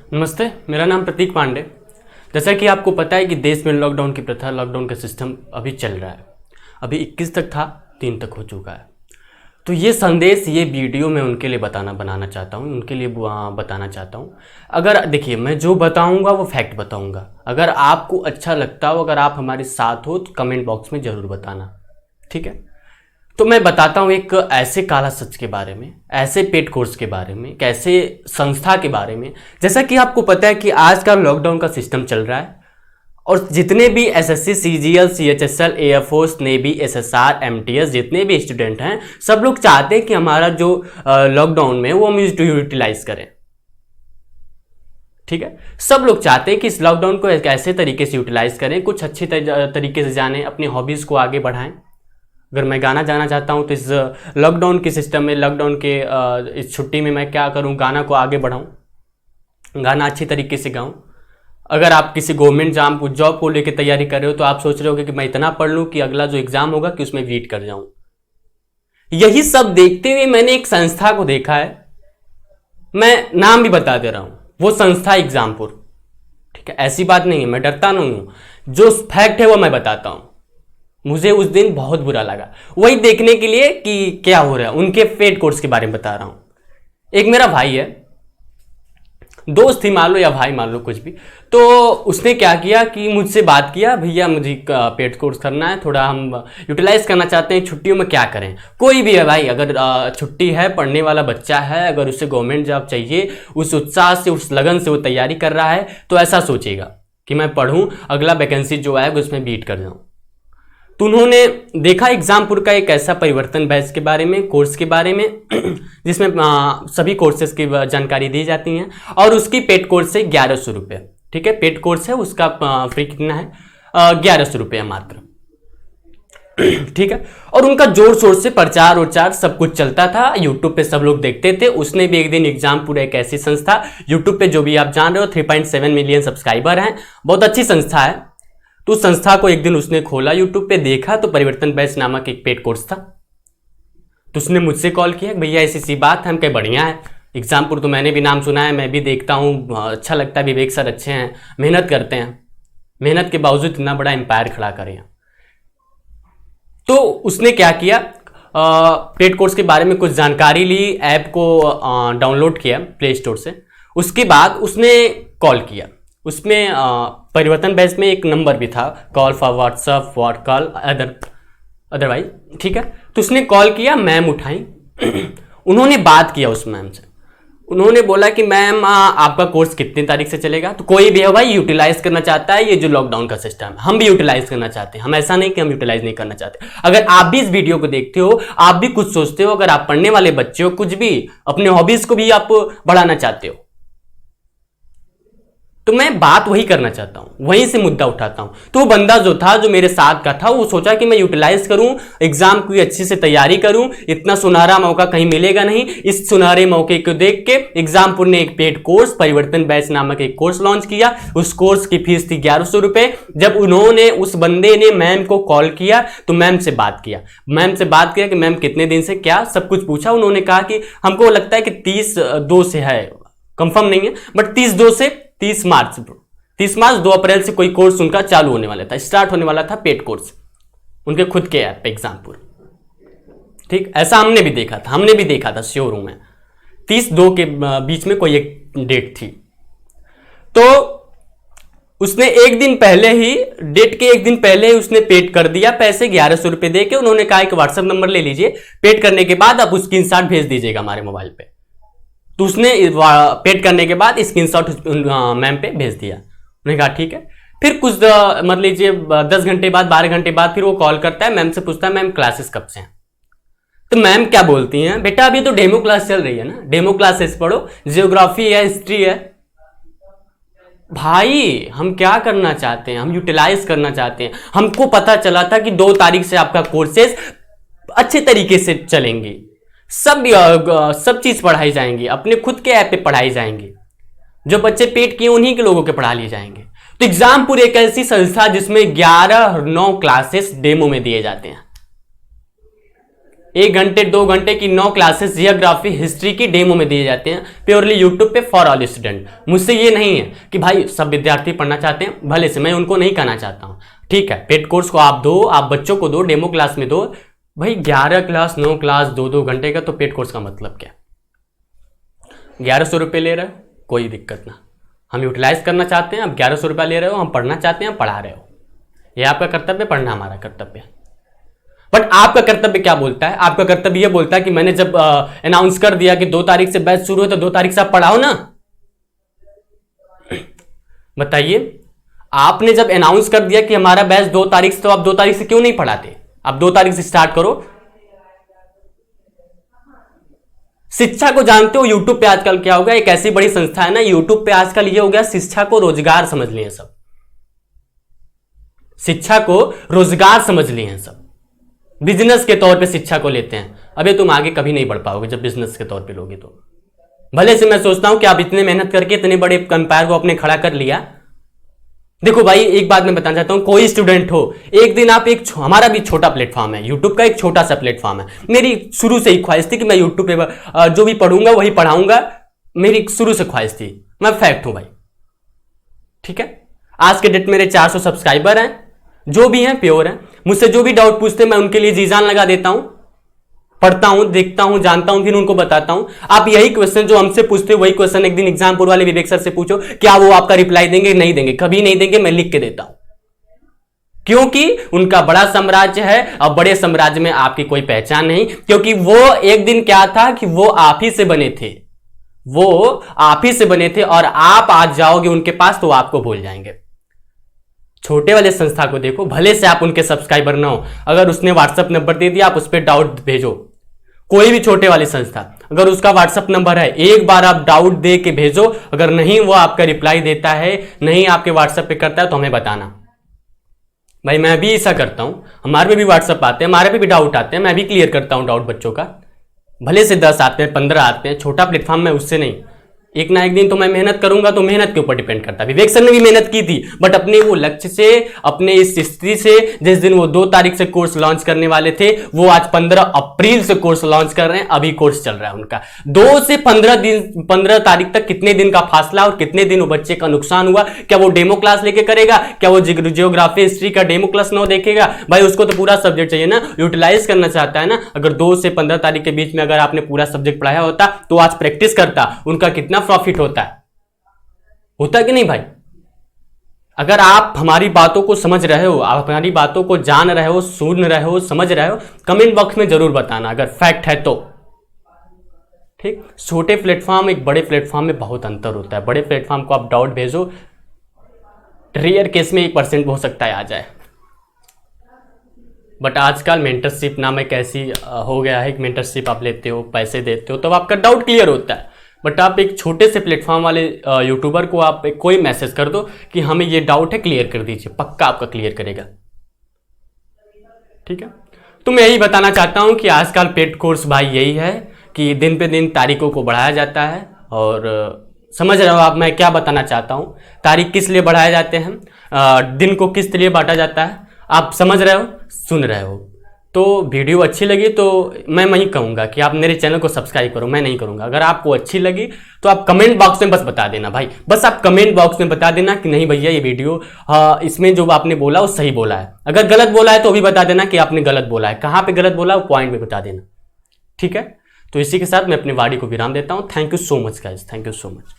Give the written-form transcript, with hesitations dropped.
नमस्ते, मेरा नाम प्रतीक पांडे। जैसा कि आपको पता है कि देश में लॉकडाउन की प्रथा, लॉकडाउन का सिस्टम अभी चल रहा है। अभी 21 तक था, 3 तक हो चुका है। तो ये संदेश, ये वीडियो मैं उनके लिए बनाना चाहता हूँ, उनके लिए बताना चाहता हूँ। अगर देखिए, मैं जो बताऊँगा वो फैक्ट बताऊँगा। अगर आपको अच्छा लगता हो, अगर आप हमारे साथ हो तो कमेंट बॉक्स में ज़रूर बताना, ठीक है। तो मैं बताता हूँ एक ऐसे काला सच के बारे में, ऐसे पेड कोर्स के बारे में, एक ऐसे संस्था के बारे में। जैसा कि आपको पता है कि आज का लॉकडाउन का सिस्टम चल रहा है और जितने भी SSC, CGL, CHSL, air force, navy, SSR, MTS जितने भी स्टूडेंट हैं, सब लोग चाहते हैं कि हमारा जो लॉकडाउन में वो हम यूटिलाइज करें, ठीक है। सब लोग चाहते हैं कि इस लॉकडाउन को एक ऐसे तरीके से यूटिलाइज करें, कुछ अच्छे तरीके से जाने, अपनी हॉबीज़ को आगे बढ़ाएं। अगर मैं गाना जाना चाहता हूँ तो इस लॉकडाउन के सिस्टम में, लॉकडाउन के इस छुट्टी में मैं क्या करूँ, गाना को आगे बढ़ाऊँ, गाना अच्छी तरीके से गाऊँ। अगर आप किसी गवर्नमेंट जॉब को लेकर तैयारी कर रहे हो तो आप सोच रहे होगे कि मैं इतना पढ़ लूँ कि अगला जो एग्जाम होगा कि उसमें बीट कर जाऊँ। यही सब देखते हुए मैंने एक संस्था को देखा है, मैं नाम भी बता दे रहा हूँ, वो संस्था एग्जामपुर, ठीक है। ऐसी बात नहीं है, मैं डरता नहीं हूँ, जो फैक्ट है वो मैं बताता हूँ। मुझे उस दिन बहुत बुरा लगा, वही देखने के लिए कि क्या हो रहा है। उनके पेड कोर्स के बारे में बता रहा हूं। एक मेरा भाई है, दोस्त ही मान लो या भाई मान लो, कुछ भी। तो उसने क्या किया कि मुझसे बात किया, भैया मुझे पेड कोर्स करना है, थोड़ा हम यूटिलाइज करना चाहते हैं, छुट्टियों में क्या करें। कोई भी है भाई, अगर छुट्टी है, पढ़ने वाला बच्चा है, अगर उसे गवर्नमेंट जॉब चाहिए, उस उत्साह से, उस लगन से वो तैयारी कर रहा है, तो ऐसा सोचेगा कि मैं पढ़ूँ, अगला वैकेंसी जो आएगा उसमें बीट कर जाऊँ। तो उन्होंने देखा एग्जामपुर का एक ऐसा परिवर्तन बैच के बारे में, कोर्स के बारे में, जिसमें सभी कोर्सेज की जानकारी दी जाती हैं, और उसकी पेड कोर्स है 1100 रुपये, ठीक है। पेड कोर्स है, उसका फ्री कितना है, 1100 रुपये मात्र, ठीक है। और उनका जोर शोर से प्रचार उचार सब कुछ चलता था, यूट्यूब पे सब लोग देखते थे। उसने भी एक दिन एग्जामपुर, एक ऐसी संस्था, यूट्यूब पे जो भी आप जान रहे हो 3.7 मिलियन सब्सक्राइबर हैं, बहुत अच्छी संस्था है। तो उस संस्था को एक दिन उसने खोला, यूट्यूब पे देखा तो परिवर्तन बैच नामक एक पेड कोर्स था। तो उसने मुझसे कॉल किया, भैया ऐसी सी बात है। हम कहे बढ़िया है, एग्जामपुर तो मैंने भी नाम सुना है, मैं भी देखता हूँ, अच्छा लगता है, विवेक सर अच्छे हैं, मेहनत करते हैं, मेहनत के बावजूद इतना बड़ा एम्पायर खड़ा करें। तो उसने क्या किया, पेड कोर्स के बारे में कुछ जानकारी ली, ऐप को डाउनलोड किया प्ले स्टोर से। उसके बाद उसने कॉल किया, उसमें परिवर्तन बैच में एक नंबर भी था, call for WhatsApp, what call otherwise, ठीक है। तो उसने कॉल किया, मैम उठाई, उन्होंने बात किया उस मैम से। उन्होंने बोला कि मैम आपका कोर्स कितनी तारीख से चलेगा। तो कोई भी है भाई यूटिलाइज करना चाहता है ये जो लॉकडाउन का सिस्टम है, हम भी यूटिलाइज करना चाहते हैं, हम ऐसा नहीं कि हम यूटिलाइज नहीं करना चाहते। अगर आप भी इस वीडियो को देखते हो, आप भी कुछ सोचते हो, अगर आप पढ़ने वाले बच्चे हो, कुछ भी अपने हॉबीज को भी आप बढ़ाना चाहते हो, तो मैं बात वही करना चाहता हूं, वहीं से मुद्दा उठाता हूं। तो वो बंदा जो था, जो मेरे साथ का था, वो सोचा कि मैं यूटिलाइज करूं, एग्जाम की अच्छे से तैयारी करूं, इतना सुनहरा मौका कहीं मिलेगा नहीं। इस सुनहरे मौके को देख के एग्जामपुर ने एक पेड कोर्स, परिवर्तन बैच नामक एक कोर्स लॉन्च किया। उस कोर्स की फीस थी 1100 रुपए। जब उन्होंने, उस बंदे ने मैम को कॉल किया तो मैम से बात किया, कि मैम कितने दिन से, क्या सब कुछ पूछा। उन्होंने कहा कि हमको लगता है कि 30/2 से है, कंफर्म नहीं है, बट 30/2 से 30 मार्च 2 अप्रैल से कोई कोर्स उनका चालू होने वाला था, स्टार्ट होने वाला था पेड कोर्स, उनके खुद के ऐप पे एग्जामपुर, ठीक। ऐसा हमने भी देखा था, श्योर हूं मैं। 30/2 के बीच में कोई एक डेट थी। तो उसने एक दिन पहले ही, डेट के एक दिन पहले ही उसने पेड कर दिया, पैसे 1100 रुपए दे के। उन्होंने कहा कि व्हाट्सएप नंबर ले लीजिए, पेड करने के बाद आप उसकी स्क्रीनशॉट भेज दीजिएगा हमारे मोबाइल पे। तो उसने पेड करने के बाद स्क्रीनशॉट मैम पे भेज दिया। उन्होंने कहा ठीक है। फिर कुछ मतलब लीजिए 10 घंटे बाद, 12 घंटे बाद फिर वो कॉल करता है, मैम से पूछता है मैम क्लासेस कब से हैं। तो मैम क्या बोलती हैं, बेटा अभी तो डेमो क्लास चल रही है ना, डेमो क्लासेस पढ़ो, जियोग्राफी है, हिस्ट्री है। भाई हम क्या करना चाहते हैं, हम यूटिलाइज करना चाहते हैं। हमको पता चला था कि 2 तारीख से आपका कोर्सेस अच्छे तरीके से चलेंगे, सब चीज पढ़ाई जाएंगी, अपने खुद के ऐप पे पढ़ाई जाएंगी, जो बच्चे पेड किए उन्हीं के लोगों के पढ़ा लिए जाएंगे। तो एग्जामपुर एक ऐसी संस्था जिसमें 11-9 क्लासेस डेमो में दिए जाते हैं। 1 घंटे 2 घंटे की 9 क्लासेस जियोग्राफी हिस्ट्री की डेमो में दिए जाते हैं प्योरली यूट्यूब पे फॉर ऑल स्टूडेंट। मुझसे ये नहीं है कि भाई सब विद्यार्थी पढ़ना चाहते हैं, भले से मैं उनको नहीं कहना चाहता हूँ, ठीक है, पेड कोर्स को आप दो, आप बच्चों को दो, डेमो क्लास में दो भाई। 11 क्लास 9 क्लास 2-2 घंटे का तो पेड कोर्स का मतलब क्या? 1100 रुपये ले रहे हो, कोई दिक्कत ना, हम यूटिलाइज करना चाहते हैं, आप 1100 रुपया ले रहे हो, हम पढ़ना चाहते हैं, पढ़ा रहे हो, ये आपका कर्तव्य, पढ़ना हमारा कर्तव्य। बट आपका कर्तव्य क्या बोलता है? आपका कर्तव्य यह बोलता है कि मैंने जब अनाउंस कर दिया कि 2 तारीख से बैच शुरू है तो 2 तारीख से आप पढ़ाओ ना। बताइए, आपने जब अनाउंस कर दिया कि हमारा बैच 2 तारीख से, तो आप 2 तारीख से क्यों नहीं पढ़ाते? आप 2 तारीख से स्टार्ट करो। शिक्षा को जानते हो यूट्यूब पे आजकल क्या हो गया, एक ऐसी बड़ी संस्था है ना यूट्यूब पे आजकल ये हो गया, शिक्षा को रोजगार समझ लिए सब, शिक्षा को रोजगार समझ लिए हैं सब, बिजनेस के तौर पे शिक्षा को लेते हैं। अबे तुम आगे कभी नहीं बढ़ पाओगे जब बिजनेस के तौर पे लोगे तो। भले से मैं सोचता हूं कि आप इतने मेहनत करके इतने बड़े कंपायर को अपने खड़ा कर लिया। देखो भाई, एक बात मैं बताना चाहता हूं, कोई स्टूडेंट हो, एक दिन आप हमारा भी छोटा प्लेटफॉर्म है, यूट्यूब का एक छोटा सा प्लेटफॉर्म है। मेरी शुरू से ही ख्वाहिश थी कि मैं यूट्यूब पे जो भी पढ़ूंगा वही पढ़ाऊंगा, मेरी शुरू से ख्वाहिश थी, मैं फैक्ट हूं भाई, ठीक है। आज के डेट मेरे 400 सब्सक्राइबर हैं, जो भी हैं प्योर हैं, मुझसे जो भी डाउट पूछते हैं मैं उनके लिए जी जान लगा देता हूं, पढ़ता हूं, देखता हूं, जानता हूं, फिर उनको बताता हूं। आप यही क्वेश्चन जो हमसे पूछते हो वही क्वेश्चन एक दिन एग्जाम बोर्ड वाले विवेक सर से पूछो, क्या वो आपका रिप्लाई देंगे? नहीं देंगे, कभी नहीं देंगे, मैं लिख के देता हूं, क्योंकि उनका बड़ा साम्राज्य है और बड़े साम्राज्य में आपकी कोई पहचान नहीं। क्योंकि वो एक दिन क्या था कि वो आप ही से बने थे, वो आप ही से बने थे, और आप आज जाओगे उनके पास तो आपको भूल जाएंगे। छोटे वाले संस्था को देखो, भले से आप उनके सब्सक्राइबर ना हो, अगर उसने व्हाट्सएप नंबर दे दिया आप उस पर डाउट भेजो, कोई भी छोटे वाली संस्था, अगर उसका व्हाट्सएप नंबर है, एक बार आप डाउट दे के भेजो, अगर नहीं वो आपका रिप्लाई देता है, नहीं आपके व्हाट्सएप पे करता है, तो हमें बताना भाई। मैं भी ऐसा करता हूं, हमारे पे भी व्हाट्सएप आते हैं, हमारे पे भी डाउट आते हैं, मैं भी क्लियर करता हूं डाउट बच्चों का, भले से 10 आते हैं 15 आते हैं, छोटा प्लेटफॉर्म में उससे नहीं। एक ना एक दिन तो मैं मेहनत करूंगा, तो मेहनत के ऊपर डिपेंड करता है। विवेक सर ने भी मेहनत की थी, बट अपने वो लक्ष्य से, अपने इस स्थिति से, जिस दिन वो 2 तारीख से कोर्स लॉन्च करने वाले थे, वो आज 15 अप्रैल से कोर्स लॉन्च कर रहे हैं, अभी कोर्स चल रहा है उनका। 2 से 15 तारीख तक कितने दिन का फासला और कितने दिन वो बच्चे का नुकसान हुआ। क्या वो डेमो क्लास लेके करेगा? क्या वो जियोग्राफी हिस्ट्री का डेमो क्लास न देखेगा? भाई उसको तो पूरा सब्जेक्ट चाहिए ना, यूटिलाइज करना चाहता है ना। अगर 2 से 15 तारीख के बीच में अगर आपने पूरा सब्जेक्ट पढ़ाया होता तो आज प्रैक्टिस करता, उनका कितना प्रॉफिट होता कि नहीं भाई? अगर आप हमारी बातों को समझ रहे हो, आप हमारी बातों को जान रहे हो, सुन रहे हो, समझ रहे हो, कमेंट बॉक्स में जरूर बताना अगर फैक्ट है तो, ठीक। छोटे प्लेटफॉर्म एक बड़े प्लेटफॉर्म में बहुत अंतर होता है। बड़े प्लेटफॉर्म को आप डाउट भेजो, रेयर केस में 1% हो सकता है आ जाए, बट आजकल मेंटरशिप नाम एक ऐसी हो गया है कि मेंटरशिप आप लेते हो, पैसे देते हो, तब आपका डाउट क्लियर होता है। बट आप एक छोटे से प्लेटफॉर्म वाले यूट्यूबर को आप कोई मैसेज कर दो कि हमें ये डाउट है, क्लियर कर दीजिए, पक्का आपका क्लियर करेगा, ठीक है। तो मैं यही बताना चाहता हूं कि आजकल पेड कोर्स भाई यही है कि दिन पे दिन तारीखों को बढ़ाया जाता है, और समझ रहे हो आप मैं क्या बताना चाहता हूं। तारीख किस लिए बढ़ाए जाते हैं, दिन को किस लिए बांटा जाता है, आप समझ रहे हो, सुन रहे हो। तो वीडियो अच्छी लगी तो मैं वही कहूँगा कि आप मेरे चैनल को सब्सक्राइब करो, मैं नहीं करूँगा। अगर आपको अच्छी लगी तो आप कमेंट बॉक्स में बस बता देना भाई, बस आप कमेंट बॉक्स में बता देना कि नहीं भैया ये वीडियो इसमें जो आपने बोला वो सही बोला है। अगर गलत बोला है तो भी बता देना कि आपने गलत बोला है, कहाँ पे गलत बोला वो पॉइंट में बता देना, ठीक है। तो इसी के साथ मैं अपनी वाणी को विराम देता हूँ। Thank you so much guys, thank you so much.